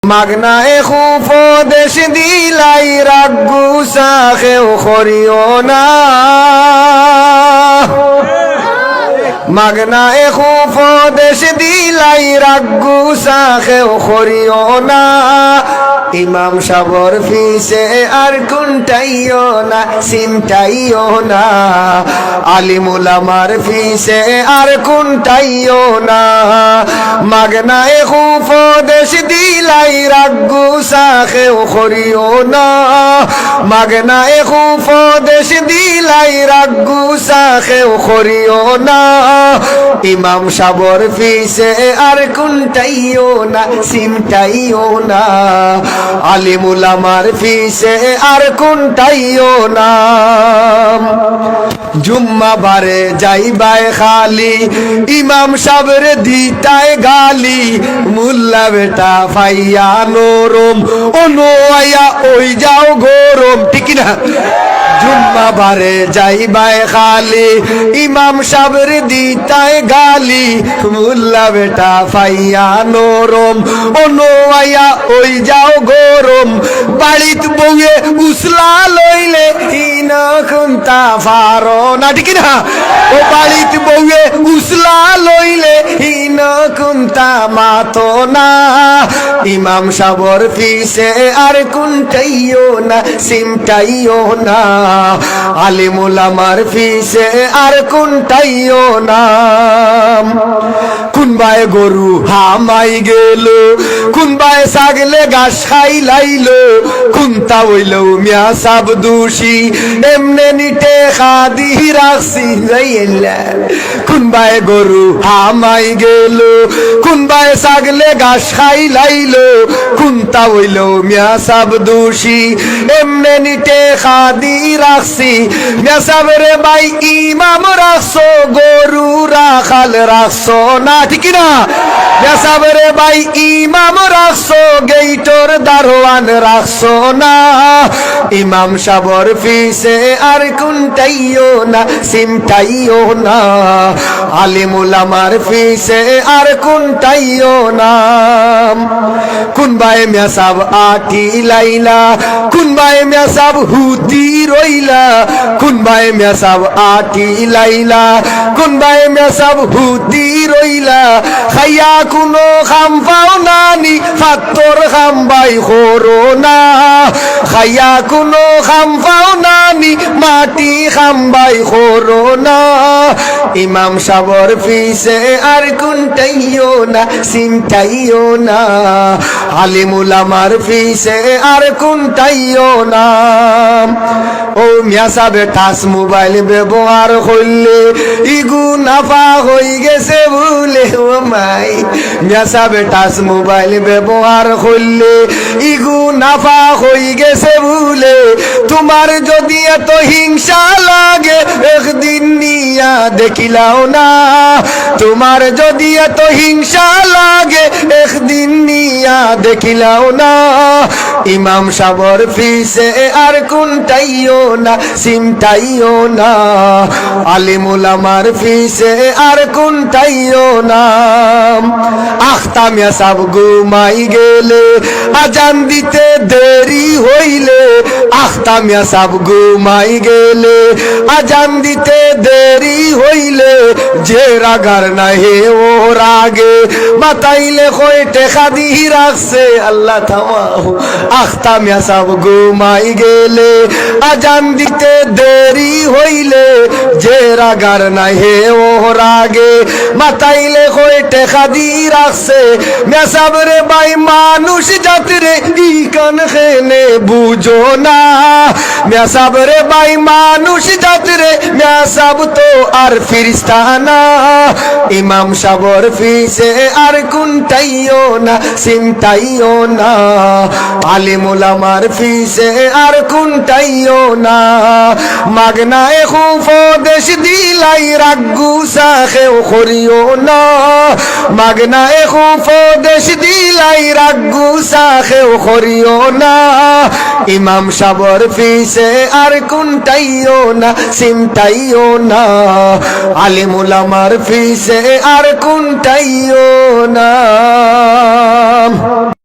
মাগনায় খুব দেশ দিলাই রাগু সাখেও করিও না মাগনায় খুব দেশ দিলাই রাগু সাখেও করিও না ইমাম সাবর ফিসে আর কুনটাইও না চিন্তাইও না আলিমুল আমার ফিসে আর কুনটাইও না মাগনায় খুব দেশ দিলাই রাগু সাখেও করিও না মাগনায় খুব দেশ দিলাই রাগু সাখেও করিও না ইমাম সাবর ফিসে আর কুনটাইও না চিন্তাইও না আলিমুল আমার ফিসে আর কুনটাইও না জুম্মা বারে যাইবাই খালি ইমাম সাবর দিতায় গালি মুল্লা বেটা ফাইয়া নরম অনুয়া ওই যাও গরম ঠিক না জুম্মা বারে যাইবাই খালি ইমাম সাবর দিতায় গালি মুল্লা বেটা ফাইয়া নরম অনুয়া ওই যাও গরম বাড়িত বউয়ে উসলা লইলে হিন খুনতা ফারো না ঠিক না ও বাড়িত বউয়ে উসলা লইলে হিন খুনতা মাতো না ইমাম সাবর ফিসে আর কুনটাইও না সিমটাইও না আলিমুল আমার ফিসে আর কুনটাইও না কুনবাই গরু হামাই গেল কুনবাই ছাগলে ঘাস খাই লাইলো কুনতা হইল মিয়া সাব দোষী এমনে নিটে খাদি রাখছি যাইলা কুনবাই গরু হামাই গেল কুনবাই ছাগলে ঘাস খাই লাইলো কুনতা হইল মিয়া সাব দোষী এমনে নিটে খাদি রাখছি মিয়া সাবরে ভাই ইমাম রাখছো গরু রাখাল রাখছো না ঠিক না মিয়া সাবরে ভাই ইমাম রাখছো গেইটর দারোয়ান রাখছো না ইমাম সাবর ফিসে আর কুনটাইও না সিমটাইও না আলিমুল আমার ফিসে আর কুনটাইও না কুনবাই মিয়া সাব আটি লাইলা কুনবাই মিয়া সাব হুতি রইলা কুনবাই মিয়া সাব আটি লাইলা কুনবাই মিয়া সাব হুতি রইলা খাইয়া কোনো খাম পাও নানি ফাত্তর খাম বাই খোরো না খাইয়া কোনো খাম পাও নানি মাটি খাম বাই খোরো না ইমাম সাবর ফিসে আর কুনটাইও না চিন্তাইও না আলিমুল আমার ফিসে আর কুনটাইও না ও মিয়া সাবে টাচ মোবাইল ব্যবহার করলে ইগু নাফা হই গেছে বলে ও মাই মিয়া সাবে টাচ মোবাইল ব্যবহার করলে ইগু নাফা হই গেছে বলে তোমার যদি এত হিংসা লাগে একদিন নিয়া দেখিলাও না তোমার যদি এত হিংসা লাগে একদিন নিয়া দেখিলাও না ইমাম সাবর ফিসে আর কুনটাইও না চিন্তাইও না আলিমুল আমার ফিসে আর কুনটাইও না আখতা মিয়া সাব ঘুমাই গেলে আজান দিতে দেরি হইলে আখতা মিয়া সাব ঘুমাই গেলে আজান দিতে দেরি হইলে যে রাগার না হে ও রাগে মাতাইলে কয়টে খাদি রাখছে আল্লাহ থামাও আখতা মিয়া সাব ঘুমাই গেলে আজান দিতে দেরি হইলে যে রাগার না হে ও রাগে মাতাইলে কয়টে খাদি রাখছে মিয়া সাব রে ভাই মানুষ জাতরে ই কান খেনে বুঝো না মিয়া সাব রে ভাই মানুষ জাতরে মিয়া সাব তো আর ফিরিস্তা না ইমাম সাবর ফিসে আর কুনটাইও না চিন্তাইও না আলিমুল আমার ফিসে আর কুনটাইও না মাগনায় খুব দেশ দিলাই রাগু সাখেও করিও না মাগনায় খুব দেশ দিলাই রাগু সাখেও করিও না ইমাম সাবর ফিসে আর কুনটাইও না চিন্তাইও না আলিমুল আমার ফিসে আর কুনটাইও না।